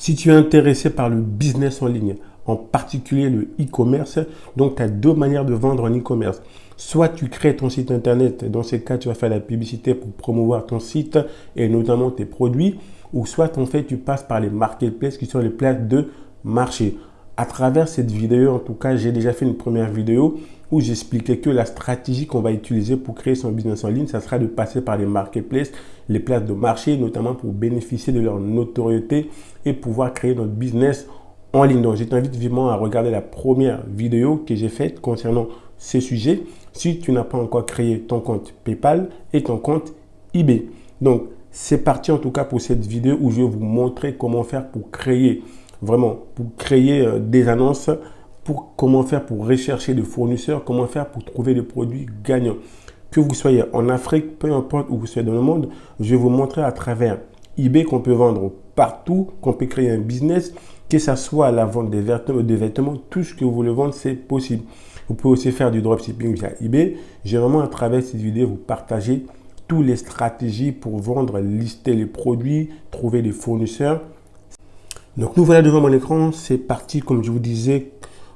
Si tu es intéressé par le business en ligne, en particulier le e-commerce, donc tu as deux manières de vendre en e-commerce. Soit tu crées ton site internet, dans ces cas tu vas faire la publicité pour promouvoir ton site et notamment tes produits, ou soit en fait tu passes par les marketplaces qui sont les places de marché. À travers cette vidéo, en tout cas, j'ai déjà fait une première vidéo où j'expliquais que la stratégie qu'on va utiliser pour créer son business en ligne, ça sera de passer par les marketplaces, les places de marché, notamment pour bénéficier de leur notoriété et pouvoir créer notre business en ligne. Donc, je t'invite vivement à regarder la première vidéo que j'ai faite concernant ces sujets si tu n'as pas encore créé ton compte PayPal et ton compte eBay. Donc, c'est parti en tout cas pour cette vidéo où je vais vous montrer comment faire pour créer des annonces, pour comment faire pour rechercher des fournisseurs, comment faire pour trouver des produits gagnants. Que vous soyez en Afrique, peu importe où vous soyez dans le monde, je vais vous montrer à travers eBay qu'on peut vendre partout, qu'on peut créer un business, que ce soit la vente des vêtements, tout ce que vous voulez vendre, c'est possible. Vous pouvez aussi faire du dropshipping via eBay. J'ai vraiment à travers cette vidéo vous partager toutes les stratégies pour vendre, lister les produits, trouver des fournisseurs. Donc nous voilà devant mon écran, c'est parti. Comme je vous disais,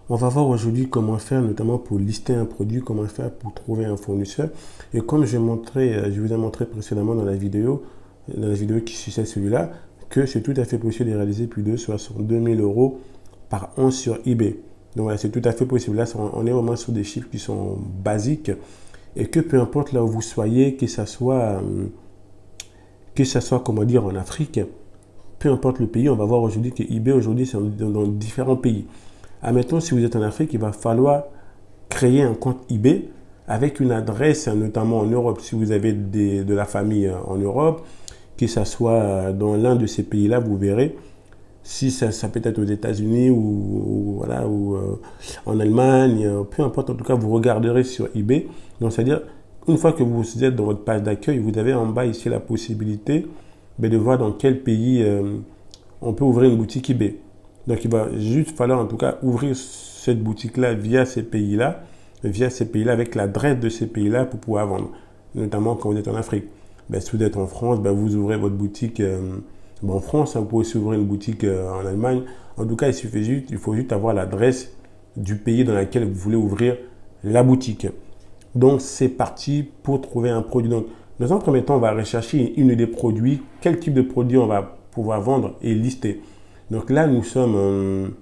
on va voir aujourd'hui comment faire notamment pour lister un produit, comment faire pour trouver un fournisseur. Et comme je vous ai montré précédemment dans la vidéo qui suivait celui-là, que c'est tout à fait possible de réaliser plus de 62 000 € par an sur eBay. Donc voilà, c'est tout à fait possible. Là, on est vraiment sur des chiffres qui sont basiques et que peu importe là où vous soyez, que ça soit comment dire en Afrique, peu importe le pays, on va voir aujourd'hui que eBay aujourd'hui c'est dans différents pays. Admettons, si vous êtes en Afrique, il va falloir créer un compte eBay avec une adresse, notamment en Europe. Si vous avez de la famille en Europe, que ce soit dans l'un de ces pays-là, vous verrez. Si ça peut être aux États-Unis ou en Allemagne, peu importe, en tout cas, vous regarderez sur eBay. Donc, c'est-à-dire, une fois que vous êtes dans votre page d'accueil, vous avez en bas ici la possibilité de voir dans quel pays on peut ouvrir une boutique eBay. Donc, il va juste falloir en tout cas ouvrir cette boutique-là via ces pays-là avec l'adresse de ces pays-là pour pouvoir vendre, notamment quand vous êtes en Afrique. Si vous êtes en France, vous ouvrez votre boutique en France, vous pouvez aussi ouvrir une boutique en Allemagne. En tout cas, il faut juste avoir l'adresse du pays dans lequel vous voulez ouvrir la boutique. Donc, c'est parti pour trouver un produit. Donc, dans un premier temps, on va rechercher une des produits, quel type de produit on va pouvoir vendre et lister. Donc là, nous sommes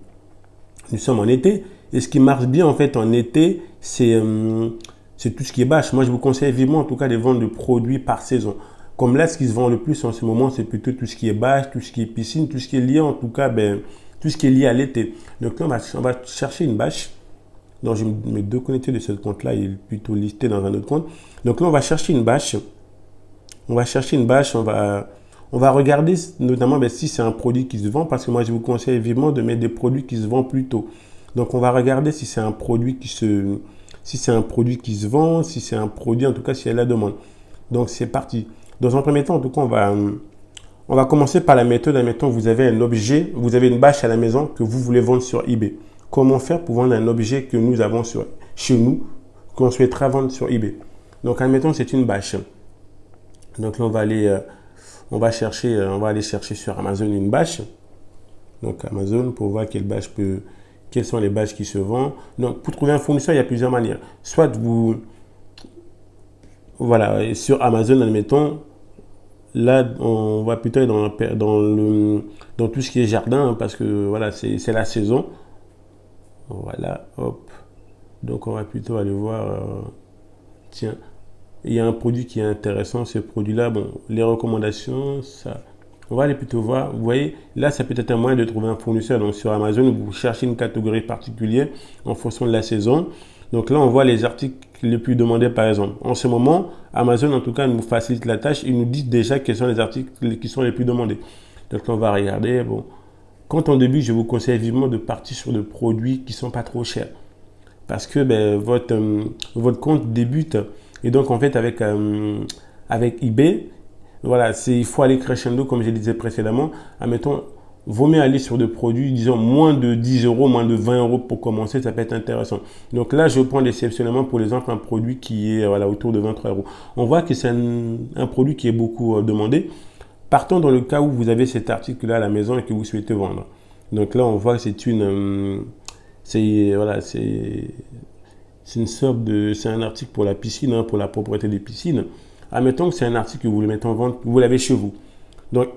en été. Et ce qui marche bien en fait en été, c'est tout ce qui est bâche. Moi, je vous conseille vivement en tout cas de vendre des produits par saison. Comme là, ce qui se vend le plus en ce moment, c'est plutôt tout ce qui est bâche, tout ce qui est piscine, tout ce qui est lié en tout cas, tout ce qui est lié à l'été. Donc là, on va chercher une bâche. Donc je vais me déconnecter de ce compte-là, il est plutôt listé dans un autre compte. Donc là, on va chercher une bâche. On va regarder notamment si c'est un produit qui se vend, parce que moi je vous conseille vivement de mettre des produits qui se vendent plus tôt. Donc on va regarder si c'est un produit qui se vend, si c'est un produit en tout cas si elle a la demande. Donc c'est parti. Dans un premier temps, en tout cas, on va commencer par la méthode. Admettons, vous avez un objet, vous avez une bâche à la maison que vous voulez vendre sur eBay. Comment faire pour vendre un objet que nous avons chez nous, qu'on souhaitera vendre sur eBay? Donc admettons, c'est une bâche. Donc là, on va aller chercher sur Amazon une bâche. Donc Amazon pour voir quelles sont les bâches qui se vendent. Donc pour trouver un fournisseur, il y a plusieurs manières. Soit sur Amazon, admettons, là on va plutôt être dans tout ce qui est jardin, parce que voilà, c'est la saison. Voilà, hop. Donc on va plutôt aller voir, tiens. Il y a un produit qui est intéressant, ce produit-là, les recommandations, on va aller plutôt voir. Vous voyez, là, ça peut être un moyen de trouver un fournisseur. Donc, sur Amazon, vous cherchez une catégorie particulière en fonction de la saison. Donc là, on voit les articles les plus demandés, par exemple. En ce moment, Amazon, en tout cas, nous facilite la tâche. Ils nous disent déjà quels sont les articles qui sont les plus demandés. Donc là, on va regarder. Quand on débute, je vous conseille vivement de partir sur des produits qui ne sont pas trop chers. Parce que votre compte débute. Et donc, en fait, avec eBay, voilà, il faut aller crescendo, comme je disais précédemment. Admettons, vaut mieux aller sur des produits, disons, moins de 10 €, moins de 20 € pour commencer, ça peut être intéressant. Donc là, je prends exceptionnellement, pour l'exemple, un produit qui est autour de 23 €. On voit que c'est un produit qui est beaucoup demandé. partons dans le cas où vous avez cet article-là à la maison et que vous souhaitez vendre. Donc là, on voit que c'est une une sorte de, c'est un article pour la piscine, hein, pour la propriété des piscines. Admettons que c'est un article que vous le mettez en vente, vous l'avez chez vous. Donc,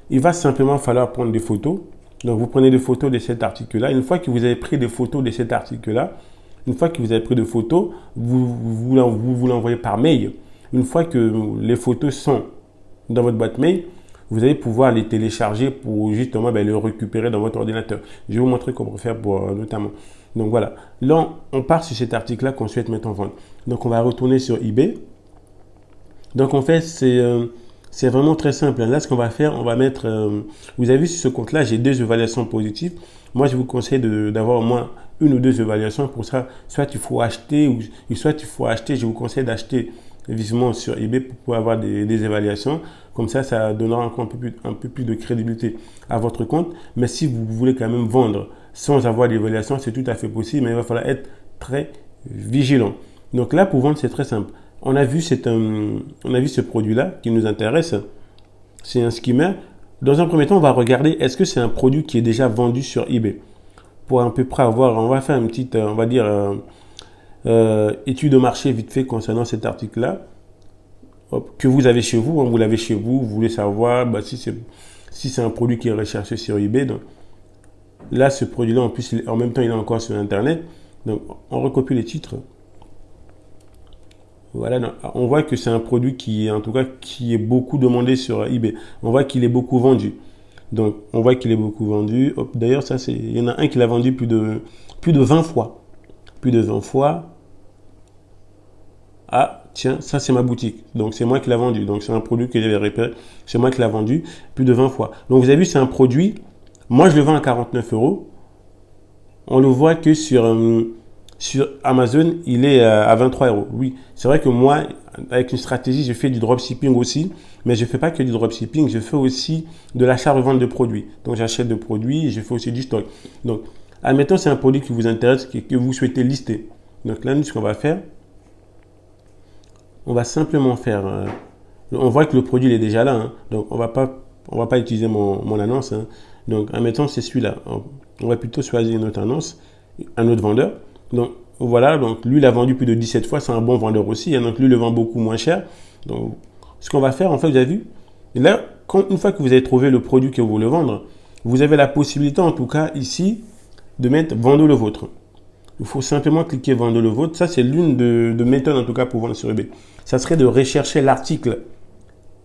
il va simplement falloir prendre des photos. Donc, vous prenez des photos de cet article-là. Une fois que vous avez pris des photos de cet article-là, une fois que vous avez pris des photos, vous l'envoyez par mail. Une fois que les photos sont dans votre boîte mail, vous allez pouvoir les télécharger pour justement le récupérer dans votre ordinateur. Je vais vous montrer comment faire pour notamment. Donc voilà, là on part sur cet article-là qu'on souhaite mettre en vente. Donc on va retourner sur eBay. Donc en fait c'est vraiment très simple. Là ce qu'on va faire, on va mettre, vous avez vu sur ce compte-là, j'ai 2 évaluations positives. Moi je vous conseille d'avoir au moins 1 ou 2 évaluations. Pour ça, soit il faut acheter, je vous conseille d'acheter visuellement sur eBay pour pouvoir avoir des évaluations. Comme ça, ça donnera encore un peu plus de crédibilité à votre compte. Mais si vous voulez quand même vendre sans avoir d'évaluation, c'est tout à fait possible, mais il va falloir être très vigilant. Donc là, pour vendre, c'est très simple. On a vu ce produit-là qui nous intéresse. C'est un skimmer. Dans un premier temps, on va regarder est-ce que c'est un produit qui est déjà vendu sur eBay. Pour à peu près avoir, on va faire une petite, on va dire, étude de marché vite fait concernant cet article-là que vous avez chez vous. Hein, vous l'avez chez vous, vous voulez savoir si c'est un produit qui est recherché sur eBay. Donc, là, ce produit-là, en plus, en même temps, il est encore sur Internet. Donc, on recopie les titres. Voilà, donc, on voit que c'est un produit qui, en tout cas, qui est beaucoup demandé sur eBay. On voit qu'il est beaucoup vendu. Donc, on voit qu'il est beaucoup vendu. D'ailleurs, ça, il y en a un qui l'a vendu plus de 20 fois. Plus de 20 fois. Ah, tiens, ça c'est ma boutique. Donc c'est moi qui l'ai vendu. Donc c'est un produit que j'avais repéré. C'est moi qui l'ai vendu plus de 20 fois. Donc vous avez vu, c'est un produit. Moi, je le vends à 49 euros. On le voit que sur Amazon, il est à 23 euros. Oui, c'est vrai que moi, avec une stratégie, je fais du dropshipping aussi. Mais je ne fais pas que du dropshipping. Je fais aussi de l'achat-revente de produits. Donc j'achète des produits et je fais aussi du stock. Donc, admettons, c'est un produit qui vous intéresse, que vous souhaitez lister. Donc là, nous, ce qu'on va faire, on va simplement faire, on voit que le produit il est déjà là, hein, donc on va pas utiliser mon annonce. Hein. Donc admettons c'est celui-là, on va plutôt choisir une autre annonce, un autre vendeur. Donc voilà, donc lui il a vendu plus de 17 fois, c'est un bon vendeur aussi, hein, donc lui il le vend beaucoup moins cher. Donc ce qu'on va faire, en fait, vous avez vu, et là, une fois que vous avez trouvé le produit que vous voulez vendre, vous avez la possibilité en tout cas ici de mettre vendre le vôtre. Il faut simplement cliquer vendre le vôtre. Ça, c'est l'une de méthodes en tout cas pour vendre sur eBay. Ça serait de rechercher l'article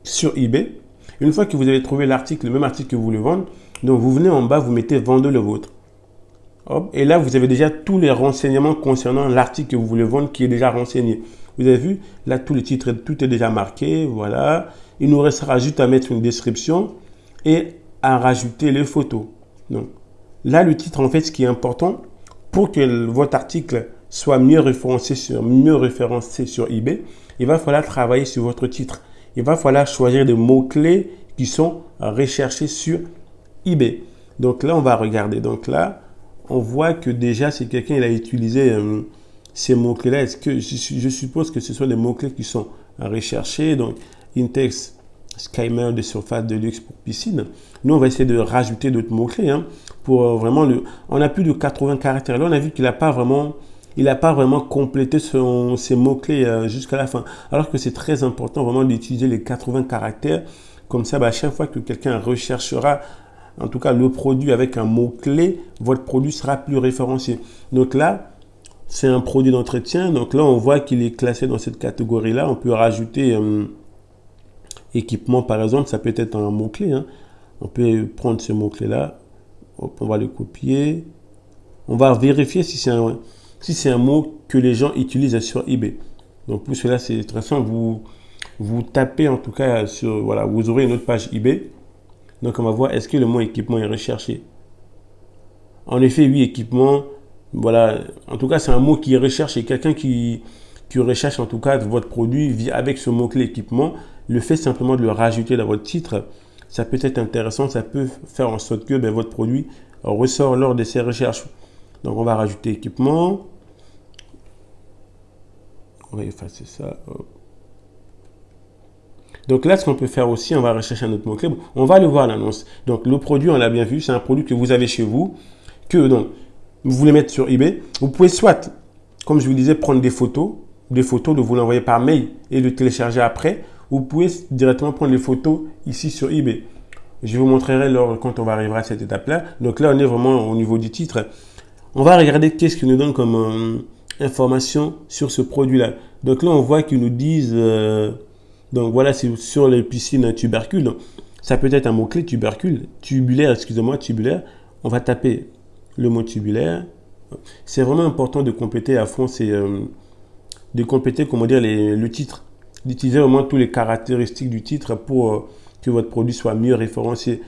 sur eBay. Une fois que vous avez trouvé l'article, le même article que vous voulez vendre, donc vous venez en bas, vous mettez vendre le vôtre. Hop, et là, vous avez déjà tous les renseignements concernant l'article que vous voulez vendre qui est déjà renseigné. Vous avez vu, là, tous les titres, tout est déjà marqué. Voilà. Il nous restera juste à mettre une description et à rajouter les photos. Donc, là, le titre, en fait, ce qui est important, pour que votre article soit mieux référencé sur eBay, il va falloir travailler sur votre titre. Il va falloir choisir des mots-clés qui sont recherchés sur eBay. Donc là, on va regarder. Donc là, on voit que déjà, si quelqu'un il a utilisé ces mots-clés-là, est-ce que je suppose que ce sont des mots-clés qui sont recherchés. Donc, Intex Skimmer de surface de luxe pour piscine. Nous, on va essayer de rajouter d'autres mots-clés. Hein, pour vraiment on a plus de 80 caractères. Là, on a vu qu'il n'a pas vraiment complété ses mots-clés jusqu'à la fin. Alors que c'est très important vraiment d'utiliser les 80 caractères. Comme ça, à chaque fois que quelqu'un recherchera, en tout cas le produit avec un mot-clé, votre produit sera plus référencé. Donc là, c'est un produit d'entretien. Donc là, on voit qu'il est classé dans cette catégorie-là. On peut rajouter équipement, par exemple. Ça peut être un mot-clé. Hein. On peut prendre ce mot-clé-là. Hop, on va le copier. On va vérifier si c'est un mot que les gens utilisent sur eBay. Donc pour cela, c'est très simple. Vous tapez en tout cas voilà, vous aurez une autre page eBay. Donc on va voir est-ce que le mot équipement est recherché. En effet, oui, équipement. Voilà, en tout cas, c'est un mot qui est recherché. Quelqu'un qui recherche en tout cas votre produit avec ce mot-clé équipement, le fait simplement de le rajouter dans votre titre, ça peut être intéressant, ça peut faire en sorte que votre produit ressort lors de ces recherches. Donc, on va rajouter équipement. On va effacer ça. Donc là, ce qu'on peut faire aussi, on va rechercher un autre mot-clé. Bon, on va le voir l'annonce. Donc le produit, on l'a bien vu, c'est un produit que vous avez chez vous, que donc, vous voulez mettre sur eBay. Vous pouvez soit, comme je vous disais, prendre des photos, de vous l'envoyer par mail et le télécharger après. Vous pouvez directement prendre les photos ici sur eBay. Je vous montrerai quand on va arriver à cette étape-là. Donc là, on est vraiment au niveau du titre. On va regarder qu'est-ce qu'il nous donne comme information sur ce produit-là. Donc là, on voit qu'ils nous disent, donc voilà, c'est sur les piscines tubercules. Donc, ça peut être un mot-clé tubulaire. On va taper le mot tubulaire. C'est vraiment important de compléter à fond, de compléter, comment dire, le titre. D'utiliser vraiment toutes les caractéristiques du titre pour que votre produit soit mieux référencé.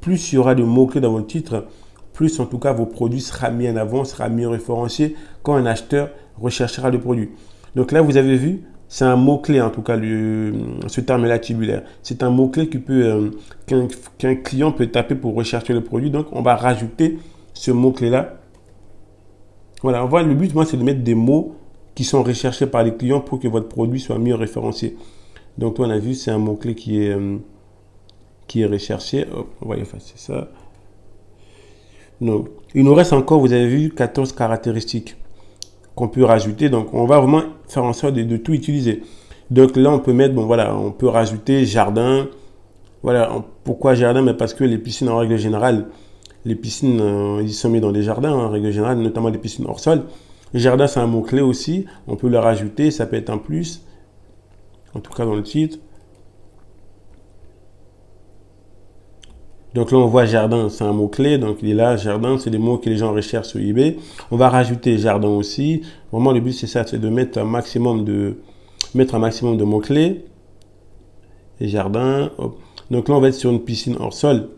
Plus il y aura de mots-clés dans votre titre, plus en tout cas vos produits sera mis en avant, sera mieux référencé quand un acheteur recherchera le produit. Donc là, vous avez vu, c'est un mot-clé en tout cas, ce terme-là tubulaire. C'est un mot-clé qu'un client peut taper pour rechercher le produit. Donc, on va rajouter ce mot-clé-là. Voilà, le but, moi, c'est de mettre des mots qui sont recherchés par les clients pour que votre produit soit mieux référencé. Donc, on a vu, c'est un mot-clé qui est recherché. Hop, on va effacer ça. Donc, il nous reste encore, vous avez vu, 14 caractéristiques qu'on peut rajouter. Donc, on va vraiment faire en sorte de tout utiliser. Donc là, on peut mettre, bon voilà, on peut rajouter jardin. Voilà, pourquoi jardin? Mais parce que les piscines, en règle générale, les piscines, ils sont mis dans des jardins, en règle générale, notamment les piscines hors sol. Le jardin, c'est un mot-clé aussi. On peut le rajouter, ça peut être un plus. En tout cas, dans le titre. Donc là, on voit jardin, c'est un mot-clé. Donc il est là, jardin, c'est des mots que les gens recherchent sur eBay. On va rajouter jardin aussi. Vraiment, le but, c'est ça, c'est de mettre un maximum de mots-clés. Et jardin, hop. Donc là, on va être sur une piscine hors sol.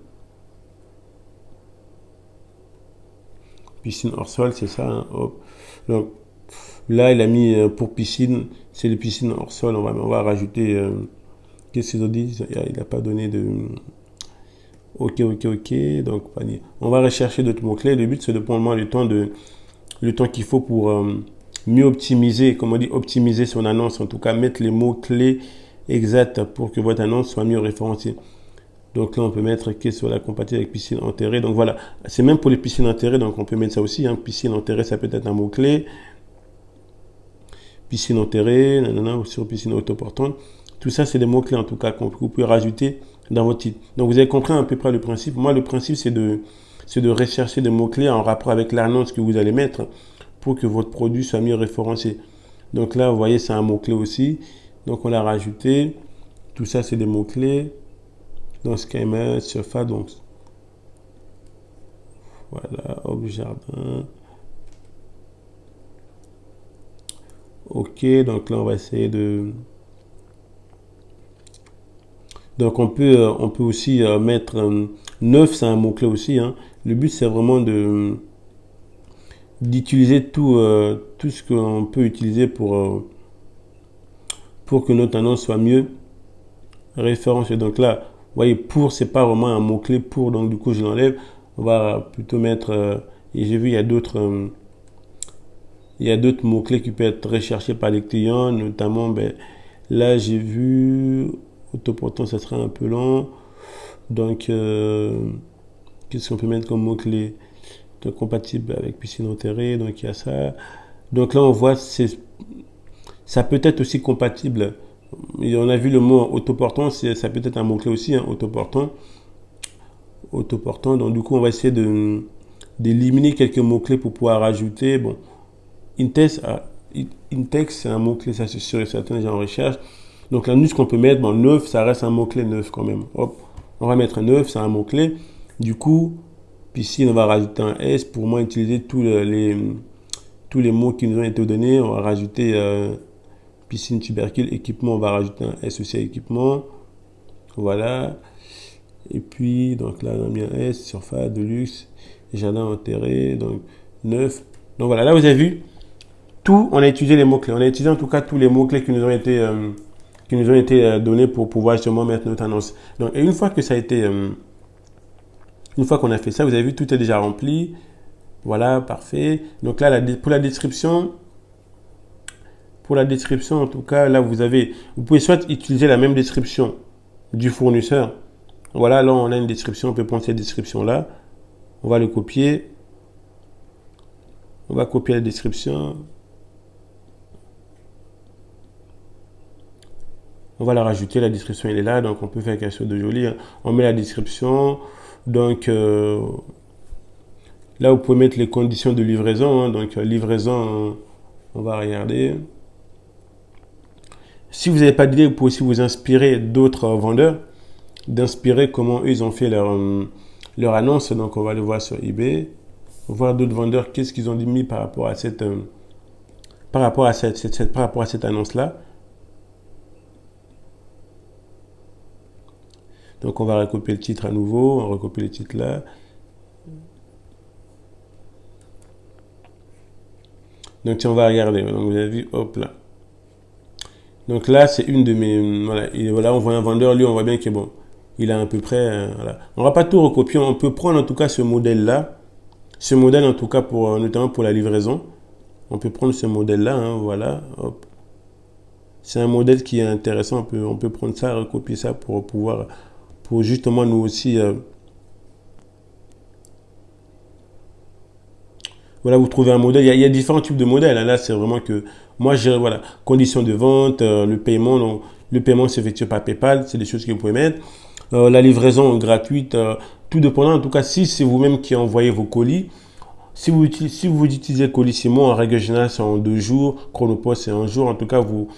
Piscine hors sol, c'est ça. Hein, hop. Donc là, il a mis pour piscine, c'est les piscines hors sol. On va rajouter. Qu'est-ce qu'ils ont dit? Il n'a pas donné de. Ok. Donc, on va rechercher d'autres mots-clés. Le but, c'est de prendre le temps qu'il faut pour mieux optimiser, comme on dit, optimiser son annonce. En tout cas, mettre les mots-clés exacts pour que votre annonce soit mieux référencée. Donc là, on peut mettre qu'est-ce soit la compatible avec piscine enterrée. Donc voilà, c'est même pour les piscines enterrées. Donc on peut mettre ça aussi. Hein. Piscine enterrée, ça peut être un mot-clé. Piscine enterrée, ou sur piscine autoportante. Tout ça, c'est des mots-clés en tout cas que vous pouvez rajouter dans votre titre. Donc vous avez compris à peu près le principe. Moi, le principe, c'est de rechercher des mots-clés en rapport avec l'annonce que vous allez mettre pour que votre produit soit mieux référencé. Donc là, vous voyez, c'est un mot-clé aussi. Donc on l'a rajouté. Tout ça, c'est des mots-clés. Dans ce cas, surface, donc voilà, hop, jardin. Ok, donc là, on va essayer de. Donc on peut aussi mettre neuf, c'est un mot-clé aussi. Hein. Le but, c'est vraiment d'utiliser tout ce qu'on peut utiliser pour que notre annonce soit mieux référencée. Donc là, vous voyez, pour, c'est pas vraiment un mot-clé pour, donc du coup, je l'enlève. On va plutôt mettre, et j'ai vu, il y a d'autres mots-clés qui peuvent être recherchés par les clients, notamment, là, j'ai vu, autoportant, ça sera un peu long. Donc, qu'est-ce qu'on peut mettre comme mot-clé? Donc, compatible avec piscine enterrée, donc il y a ça. Donc là, on voit, ça peut être aussi compatible. Et on a vu le mot autoportant, ça peut être un mot-clé aussi, hein, autoportant. Donc du coup, on va essayer d'éliminer quelques mots-clés pour pouvoir rajouter. Bon, Intex, c'est un mot-clé, ça c'est sûr et certain, les gens en recherche. Donc là, nous, ce qu'on peut mettre, neuf, ça reste un mot-clé neuf quand même. Hop, on va mettre un neuf, c'est un mot-clé. Du coup, ici, on va rajouter un S pour moins utiliser tous les mots qui nous ont été donnés. On va rajouter piscine tubercule, équipement, on va rajouter un S aussi à équipement. Voilà. Et puis, donc là, on a mis un S, surface, de luxe, jardin enterré, donc 9. Donc voilà, là, vous avez vu, on a utilisé les mots-clés. On a utilisé en tout cas tous les mots-clés qui nous ont été donnés pour pouvoir justement mettre notre annonce. Donc, et une fois que ça a été, une fois qu'on a fait ça, vous avez vu, tout est déjà rempli. Voilà, parfait. Donc là, pour la description, Pour la description, en tout cas, là, vous pouvez soit utiliser la même description du fournisseur. Voilà, là, on a une description, on peut prendre cette description-là. On va le copier. On va copier la description. On va la rajouter, la description elle est là, donc on peut faire quelque chose de joli. Hein. On met la description, donc là vous pouvez mettre les conditions de livraison. Hein. Donc livraison, on va regarder. Si vous n'avez pas d'idée, vous pouvez aussi vous inspirer d'autres vendeurs, d'inspirer comment eux ils ont fait leur annonce. Donc on va le voir sur eBay, voir d'autres vendeurs, qu'est-ce qu'ils ont mis par rapport à cette annonce-là. Donc on va recopier le titre à nouveau, on recopie le titre là. Donc si on va regarder, donc vous avez vu, hop là. Donc là c'est une de mes, voilà, et voilà, on voit un vendeur, lui on voit bien que bon, il a à peu près, voilà. On va pas tout recopier, on peut prendre en tout cas ce modèle là, ce modèle en tout cas pour, notamment pour la livraison. On peut prendre ce modèle là, hein, voilà, hop. C'est un modèle qui est intéressant, on peut prendre ça, recopier ça pour pouvoir, pour justement nous aussi, voilà, vous trouvez un modèle. Il y a différents types de modèles. Hein. Là, c'est vraiment que moi, voilà, conditions de vente, le paiement. Donc, le paiement s'effectue par PayPal. C'est des choses que vous pouvez mettre. La livraison gratuite, tout dépendant. En tout cas, si c'est vous-même qui envoyez vos colis, si vous utilisez Colissimo, en règle générale, c'est en 2 jours. Chronopost, c'est en jour. En tout cas, vous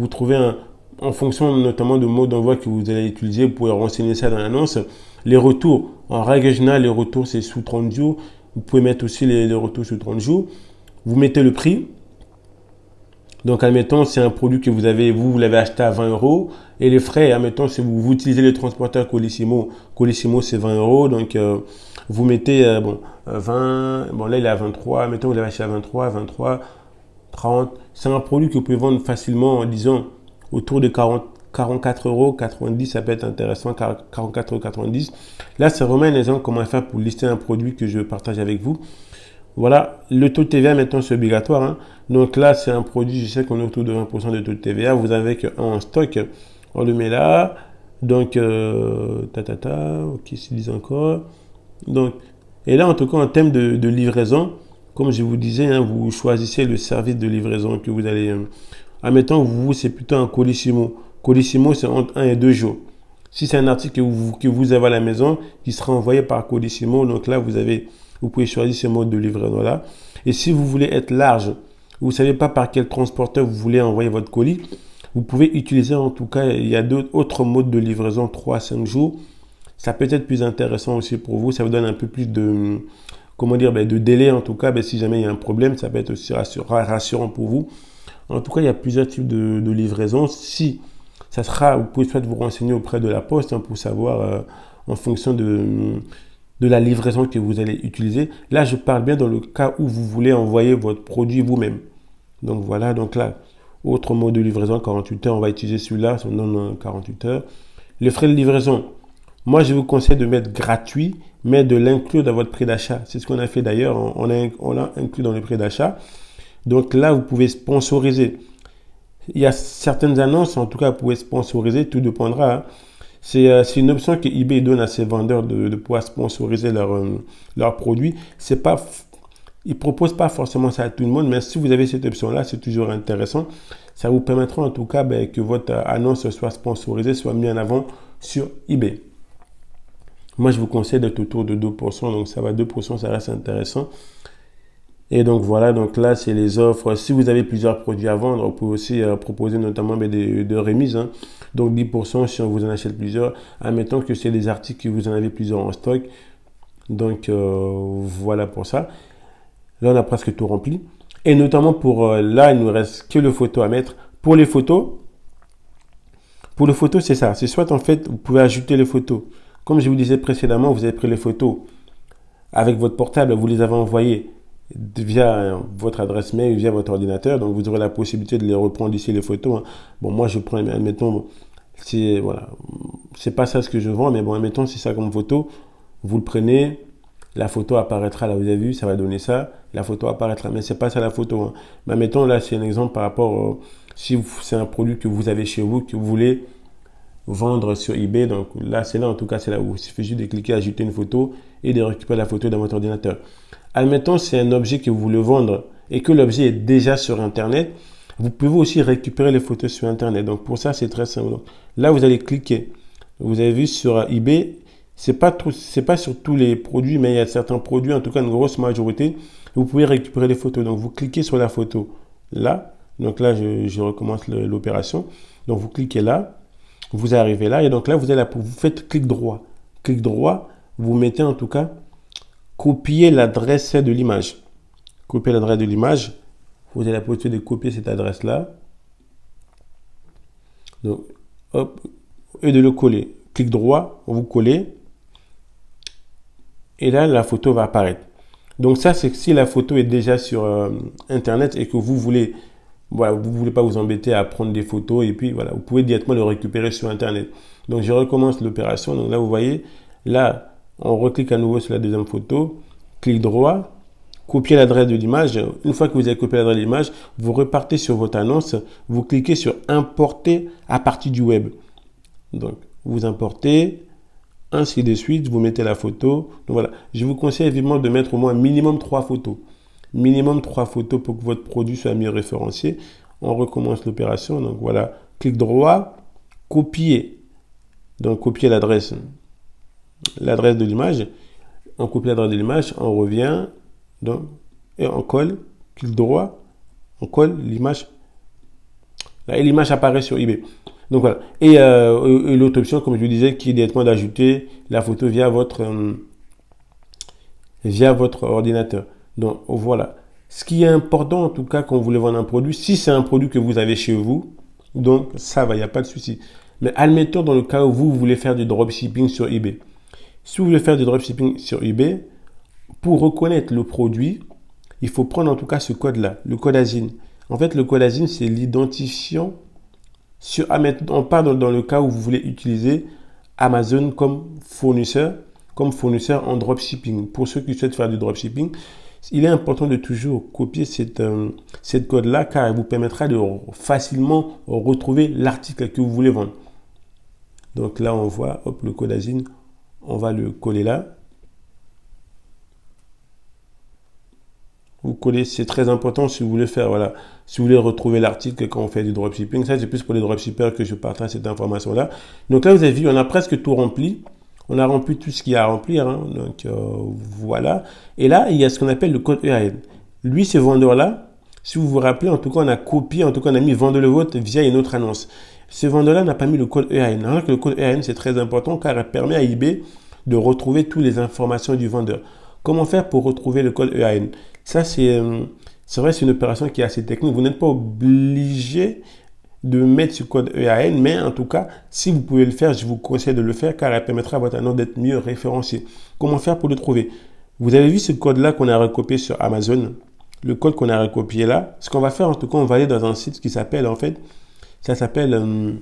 trouvez en fonction notamment de mode d'envoi que vous allez utiliser, vous pouvez renseigner ça dans l'annonce. Les retours, en règle générale, les retours, c'est sous 30 jours. Vous pouvez mettre aussi les retours sous 30 jours. Vous mettez le prix. Donc, admettons, c'est un produit que vous l'avez acheté à 20 euros. Et les frais, admettons, si vous utilisez le transporteur Colissimo, Colissimo, c'est 20 euros. Donc, vous mettez, 20, bon, là, il est à 23. Admettons, vous l'avez acheté à 23, 30. C'est un produit que vous pouvez vendre facilement, disons, autour de 44 euros, 90, ça peut être intéressant, 44 euros, 90. Là, c'est vraiment un exemple comment faire pour lister un produit que je partage avec vous. Voilà, le taux de TVA maintenant c'est obligatoire. Hein. Donc là, c'est un produit, je sais qu'on est autour de 20% de taux de TVA. Vous avez qu'un en stock, on le met là. Donc, ok, s'ils disent encore. Donc, et là, en tout cas, en termes de livraison, comme je vous disais, hein, vous choisissez le service de livraison que vous allez. Admettons, vous, c'est plutôt un Colissimo. Colissimo, c'est entre 1 et 2 jours. Si c'est un article que vous avez à la maison, qui sera envoyé par Colissimo, donc là, vous pouvez choisir ce mode de livraison-là. Et si vous voulez être large, vous ne savez pas par quel transporteur vous voulez envoyer votre colis, vous pouvez utiliser, en tout cas, il y a d'autres modes de livraison, 3 à 5 jours. Ça peut être plus intéressant aussi pour vous. Ça vous donne un peu plus de, de délai, en tout cas. Si jamais il y a un problème, ça peut être aussi rassurant pour vous. En tout cas, il y a plusieurs types de livraison. Si ça sera, vous pouvez peut-être vous renseigner auprès de la Poste pour savoir en fonction de la livraison que vous allez utiliser. Là, je parle bien dans le cas où vous voulez envoyer votre produit vous-même. Donc voilà, donc là, autre mode de livraison, 48 heures, on va utiliser celui-là, ça donne 48 heures. Les frais de livraison, moi je vous conseille de mettre gratuit, mais de l'inclure dans votre prix d'achat. C'est ce qu'on a fait d'ailleurs, on l'a inclus dans le prix d'achat. Donc là, vous pouvez sponsoriser. Il y a certaines annonces, en tout cas, vous pouvez sponsoriser, tout dépendra. Hein. C'est une option que eBay donne à ses vendeurs de pouvoir sponsoriser leurs produits. Ils ne proposent pas forcément ça à tout le monde, mais si vous avez cette option-là, c'est toujours intéressant. Ça vous permettra en tout cas que votre annonce soit sponsorisée, soit mise en avant sur eBay. Moi, je vous conseille d'être autour de 2%, donc ça va 2%, ça reste intéressant. Et donc voilà, donc là c'est les offres. Si vous avez plusieurs produits à vendre, vous pouvez aussi proposer notamment des remises. Hein. Donc 10% si on vous en achète plusieurs. Admettons que c'est des articles que vous en avez plusieurs en stock. Donc voilà pour ça. Là on a presque tout rempli. Et notamment là il ne nous reste que les photos à mettre. Pour les photos c'est ça. C'est soit en fait vous pouvez ajouter les photos. Comme je vous disais précédemment, vous avez pris les photos avec votre portable, vous les avez envoyées via votre adresse mail, via votre ordinateur, donc vous aurez la possibilité de les reprendre ici les photos. Hein. Bon, moi je prends, admettons, c'est pas ça ce que je vends, mais bon, admettons, c'est ça comme photo. Vous le prenez, la photo apparaîtra là, vous avez vu, ça va donner ça, la photo apparaîtra, mais c'est pas ça la photo. Hein. Mais mettons là, c'est un exemple par rapport, si c'est un produit que vous avez chez vous, que vous voulez vendre sur eBay, donc là, c'est là, en tout cas, c'est là où il suffit juste de cliquer, ajouter une photo et de récupérer la photo dans votre ordinateur. Admettons, c'est un objet que vous voulez vendre et que l'objet est déjà sur Internet, vous pouvez aussi récupérer les photos sur Internet. Donc pour ça, c'est très simple. Donc, là, vous allez cliquer. Vous avez vu sur eBay, c'est pas sur tous les produits, mais il y a certains produits, en tout cas une grosse majorité, vous pouvez récupérer les photos. Donc vous cliquez sur la photo là. Donc là, je recommence l'opération. Donc vous cliquez là, vous arrivez là, et donc là, vous faites clic droit. Clic droit, vous mettez en tout cas copier l'adresse de l'image. Copier l'adresse de l'image. Vous avez la possibilité de copier cette adresse-là. Donc, hop, et de le coller. Clic droit, vous collez. Et là, la photo va apparaître. Donc ça, c'est que si la photo est déjà sur Internet et que vous voulez, voilà, vous voulez pas vous embêter à prendre des photos et puis voilà, vous pouvez directement le récupérer sur Internet. Donc je recommence l'opération. Donc là, vous voyez, là, on reclique à nouveau sur la deuxième photo, clic droit, copier l'adresse de l'image. Une fois que vous avez copié l'adresse de l'image, vous repartez sur votre annonce, vous cliquez sur importer à partir du web. Donc vous importez, ainsi de suite, vous mettez la photo. Donc voilà, je vous conseille vivement de mettre au moins minimum 3 photos. Minimum 3 photos pour que votre produit soit mieux référencié. On recommence l'opération. Donc voilà, clic droit, copier. Donc copier l'adresse de l'image. On copie l'adresse de l'image, on revient, donc, et on colle, clic droit, on colle l'image. Et l'image apparaît sur eBay. Donc voilà. Et l'autre option, comme je vous disais, qui est directement d'ajouter la photo via votre ordinateur. Donc voilà. Ce qui est important, en tout cas, quand vous voulez vendre un produit, si c'est un produit que vous avez chez vous, donc ça va, il n'y a pas de souci. Mais admettons dans le cas où vous voulez faire du dropshipping sur eBay. Si vous voulez faire du dropshipping sur eBay, pour reconnaître le produit, il faut prendre en tout cas ce code-là, le code ASIN. En fait, le code ASIN, c'est l'identifiant. On parle dans le cas où vous voulez utiliser Amazon comme fournisseur en dropshipping. Pour ceux qui souhaitent faire du dropshipping, il est important de toujours copier cette code-là car elle vous permettra de facilement retrouver l'article que vous voulez vendre. Donc là, on voit hop, le code ASIN, on va le coller là. Vous collez, c'est très important si vous voulez faire, voilà, si vous voulez retrouver l'article quand on fait du dropshipping. Ça, c'est plus pour les dropshippers que je partage cette information-là. Donc là, vous avez vu, on a presque tout rempli. On a rempli tout ce qu'il y a à remplir. Hein. Donc voilà. Et là, il y a ce qu'on appelle le code EAN. Lui, ce vendeur-là, si vous vous rappelez, en tout cas, on a copié, en tout cas, on a mis vendre le vôtre via une autre annonce. Ce vendeur-là n'a pas mis le code EAN. Alors que le code EAN, c'est très important car il permet à eBay de retrouver toutes les informations du vendeur. Comment faire pour retrouver le code EAN? Ça, c'est vrai, c'est une opération qui est assez technique. Vous n'êtes pas obligé de mettre ce code EAN, mais en tout cas, si vous pouvez le faire, je vous conseille de le faire car elle permettra à votre annonce d'être mieux référencée. Comment faire pour le trouver? Vous avez vu ce code-là qu'on a recopié sur Amazon? Le code qu'on a recopié là, ce qu'on va faire, en tout cas, on va aller dans un site qui s'appelle, en fait, ça s'appelle,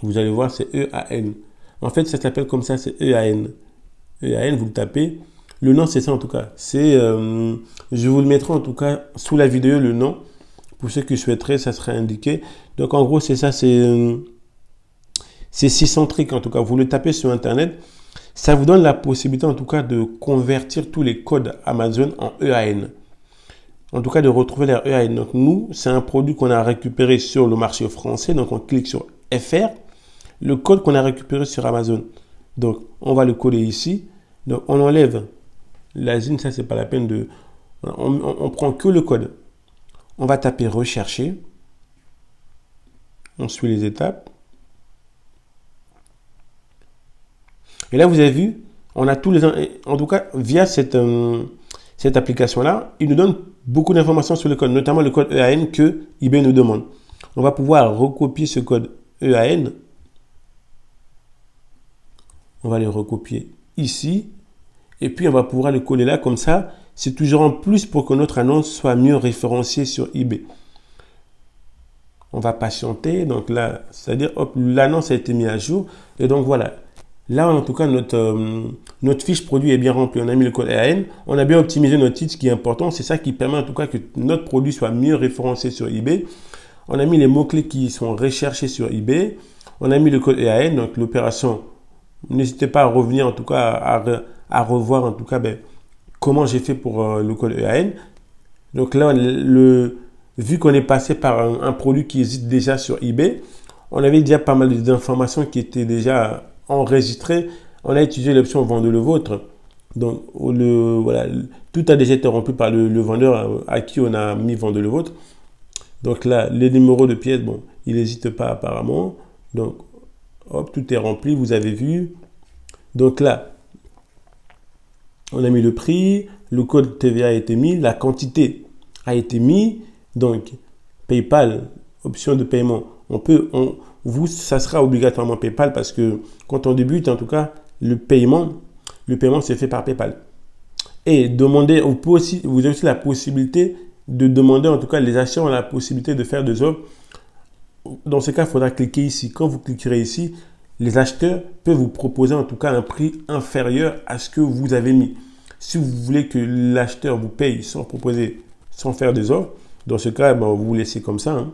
vous allez voir, c'est EAN. En fait, ça s'appelle comme ça, c'est EAN. EAN, vous le tapez. Le nom, c'est ça en tout cas. Je vous le mettrai en tout cas sous la vidéo, le nom. Pour ceux qui souhaiteraient, ça serait indiqué. Donc en gros, c'est ça, c'est Syscentric en tout cas. Vous le tapez sur Internet. Ça vous donne la possibilité en tout cas de convertir tous les codes Amazon en EAN. En tout cas, de retrouver leur EAN. Donc nous, c'est un produit qu'on a récupéré sur le marché français. Donc on clique sur FR. Le code qu'on a récupéré sur Amazon. Donc on va le coller ici. Donc on enlève l'ASIN, ça c'est pas la peine de... On prend que le code. On va taper rechercher. On suit les étapes. Et là vous avez vu, on a tous les... En tout cas, via cette application-là, il nous donne beaucoup d'informations sur le code, notamment le code EAN que eBay nous demande. On va pouvoir recopier ce code EAN. On va le recopier ici. Et puis, on va pouvoir le coller là. Comme ça, c'est toujours en plus pour que notre annonce soit mieux référenciée sur eBay. On va patienter. Donc là, c'est-à-dire, hop, l'annonce a été mise à jour. Et donc, voilà. Là, en tout cas, notre fiche produit est bien remplie. On a mis le code EAN, on a bien optimisé notre titre, ce qui est important. C'est ça qui permet en tout cas que notre produit soit mieux référencé sur eBay. On a mis les mots-clés qui sont recherchés sur eBay. On a mis le code EAN, donc l'opération. N'hésitez pas à revenir en tout cas, à revoir en tout cas comment j'ai fait pour le code EAN. Donc là, vu qu'on est passé par un produit qui existe déjà sur eBay, on avait déjà pas mal d'informations qui étaient déjà enregistrées. On a utilisé l'option vendre le vôtre. Donc voilà, tout a déjà été rempli par le vendeur à qui on a mis vendre le vôtre. Donc là, les numéros de pièces, bon, il n'hésite pas apparemment. Donc, hop, tout est rempli, vous avez vu. Donc là, on a mis le prix, le code TVA a été mis, la quantité a été mis. Donc, PayPal, option de paiement. Ça sera obligatoirement PayPal parce que quand on débute, en tout cas, le paiement c'est fait par PayPal. Et vous avez aussi la possibilité de demander, en tout cas, les acheteurs ont la possibilité de faire des offres. Dans ce cas, il faudra cliquer ici. Quand vous cliquerez ici, les acheteurs peuvent vous proposer en tout cas un prix inférieur à ce que vous avez mis. Si vous voulez que l'acheteur vous paye sans faire des offres, dans ce cas, vous vous laissez comme ça. Hein.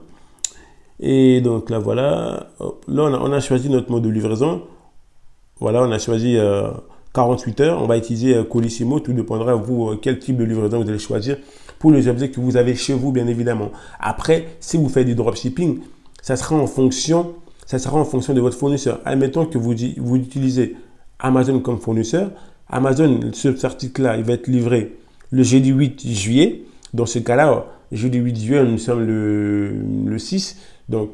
Et donc là, voilà. Là, on a choisi notre mode de livraison. Voilà, on a choisi 48 heures. On va utiliser Colissimo. Tout dépendra de vous quel type de livraison vous allez choisir pour les objets que vous avez chez vous, bien évidemment. Après, si vous faites du dropshipping, ça sera en fonction de votre fournisseur. Admettons que vous utilisez Amazon comme fournisseur. Amazon, cet article-là, il va être livré le jeudi 8 juillet. Dans ce cas-là, jeudi 8 juillet, nous sommes le 6. Donc,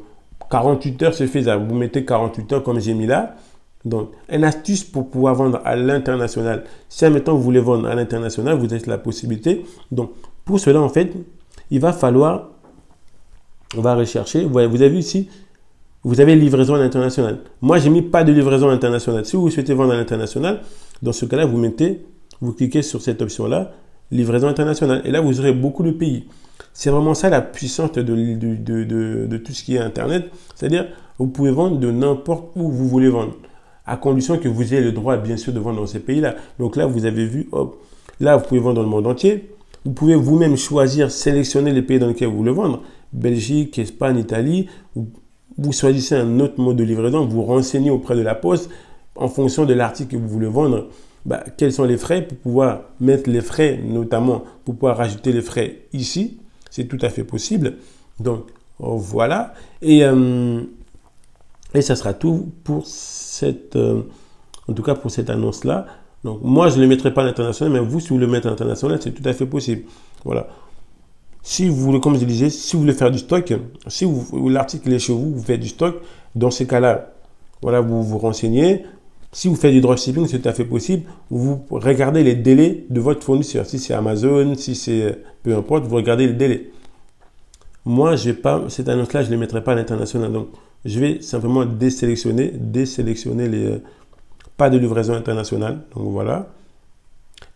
48 heures, c'est faisable. Vous mettez 48 heures comme j'ai mis là. Donc, une astuce pour pouvoir vendre à l'international. Si, admettons, vous voulez vendre à l'international, vous avez la possibilité. Donc, pour cela, en fait, il va falloir, on va rechercher. Vous avez vu ici, vous avez livraison à l'international. Moi, j'ai mis pas de livraison internationale. Si vous souhaitez vendre à l'international, dans ce cas-là, vous cliquez sur cette option-là, livraison internationale. Et là, vous aurez beaucoup de pays. C'est vraiment ça la puissance de tout ce qui est Internet. C'est-à-dire, vous pouvez vendre de n'importe où vous voulez vendre, à condition que vous ayez le droit, bien sûr, de vendre dans ces pays-là. Donc là, vous avez vu, hop, là, vous pouvez vendre dans le monde entier. Vous pouvez vous-même choisir, sélectionner les pays dans lesquels vous voulez vendre. Belgique, Espagne, Italie. Vous choisissez un autre mode de livraison, vous renseignez auprès de la poste en fonction de l'article que vous voulez vendre. Quels sont les frais pour pouvoir mettre les frais, notamment pour pouvoir rajouter les frais ici. C'est tout à fait possible. Donc, voilà. Et ça sera tout pour en tout cas pour cette annonce-là. Donc, moi, je ne le mettrai pas à l'international, mais vous, si vous le mettez à l'international, c'est tout à fait possible. Voilà. Si vous voulez, comme je disais, si vous voulez faire du stock, si l'article est chez vous, vous faites du stock, dans ces cas-là, voilà, vous vous renseignez. Si vous faites du dropshipping, c'est tout à fait possible. Vous regardez les délais de votre fournisseur. Si c'est Amazon, si c'est peu importe, vous regardez les délais. Moi, cette annonce-là, je ne les mettrai pas à l'international. Donc, je vais simplement désélectionner les pas de livraison internationale. Donc, voilà.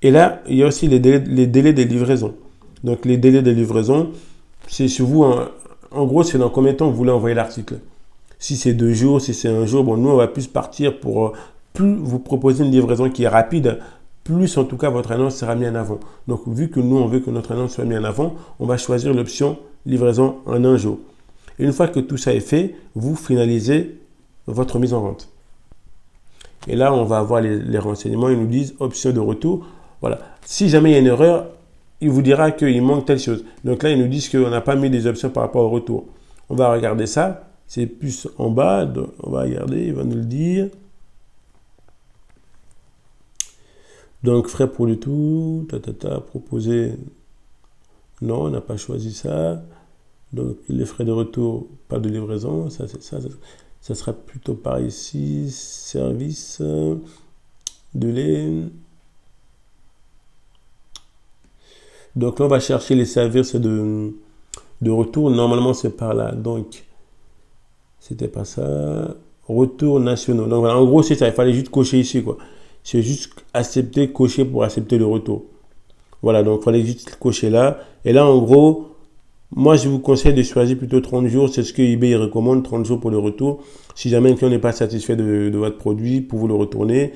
Et là, il y a aussi les délais de livraison. Donc, les délais de livraison, c'est sur vous. En gros, c'est dans combien de temps vous voulez envoyer l'article. Si c'est 2 jours, si c'est 1 jour, nous, on va plus partir pour... plus vous proposez une livraison qui est rapide, plus en tout cas votre annonce sera mise en avant. Donc, vu que nous, on veut que notre annonce soit mise en avant, on va choisir l'option livraison en 1 jour. Et une fois que tout ça est fait, vous finalisez votre mise en vente. Et là, on va avoir les renseignements. Ils nous disent option de retour. Voilà. Si jamais il y a une erreur, il vous dira qu'il manque telle chose. Donc là, ils nous disent qu'on n'a pas mis des options par rapport au retour. On va regarder ça. C'est plus en bas. Donc on va regarder. Il va nous le dire. Donc, frais pour le tout. Proposer. Non, on n'a pas choisi ça. Donc, les frais de retour, pas de livraison. Ça sera plutôt par ici. Service de lait. Donc là, on va chercher les services de retour. Normalement, c'est par là. Donc, c'était pas ça. Retour nationaux. Donc voilà, en gros, c'est ça. Il fallait juste cocher ici, quoi. C'est juste accepter, cocher pour accepter le retour. Voilà, donc il fallait juste cocher là. Et là, en gros, moi, je vous conseille de choisir plutôt 30 jours. C'est ce que eBay recommande, 30 jours pour le retour. Si jamais un client n'est pas satisfait de votre produit, pour vous le retourner.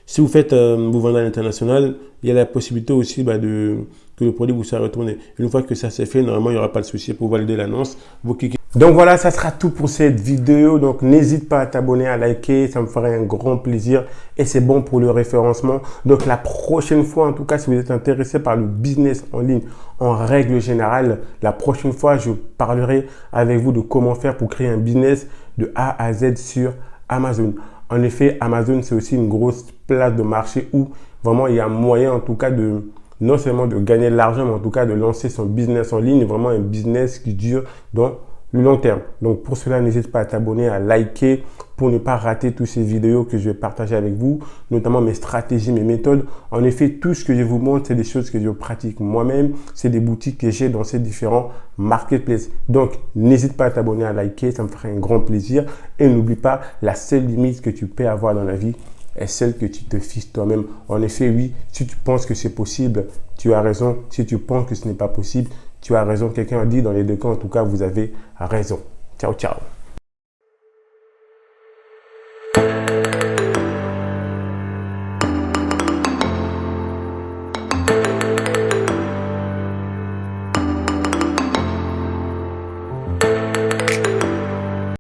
Si vous faites, vous vendez à l'international, il y a la possibilité aussi que le produit vous soit retourné. Une fois que ça c'est fait, normalement, il n'y aura pas de souci pour valider l'annonce. Vous cliquez. Donc voilà, ça sera tout pour cette vidéo. Donc n'hésite pas à t'abonner, à liker, ça me ferait un grand plaisir et c'est bon pour le référencement. Donc la prochaine fois, en tout cas, si vous êtes intéressé par le business en ligne en règle générale, la prochaine fois, je parlerai avec vous de comment faire pour créer un business de A à Z sur Amazon. En effet, Amazon, c'est aussi une grosse place de marché où vraiment il y a moyen en tout cas de non seulement de gagner de l'argent, mais en tout cas de lancer son business en ligne, vraiment un business qui dure dans le long terme. Donc pour cela, n'hésite pas à t'abonner, à liker pour ne pas rater toutes ces vidéos que je vais partager avec vous, notamment mes stratégies, mes méthodes. En effet, tout ce que je vous montre, c'est des choses que je pratique moi-même. C'est des boutiques que j'ai dans ces différents marketplaces. Donc, n'hésite pas à t'abonner, à liker, ça me ferait un grand plaisir. Et n'oublie pas, la seule limite que tu peux avoir dans la vie est celle que tu te fixes toi-même. En effet, oui, si tu penses que c'est possible, tu as raison. Si tu penses que ce n'est pas possible, tu as raison. Quelqu'un a dit dans les deux cas, en tout cas, vous avez raison. Ciao, ciao.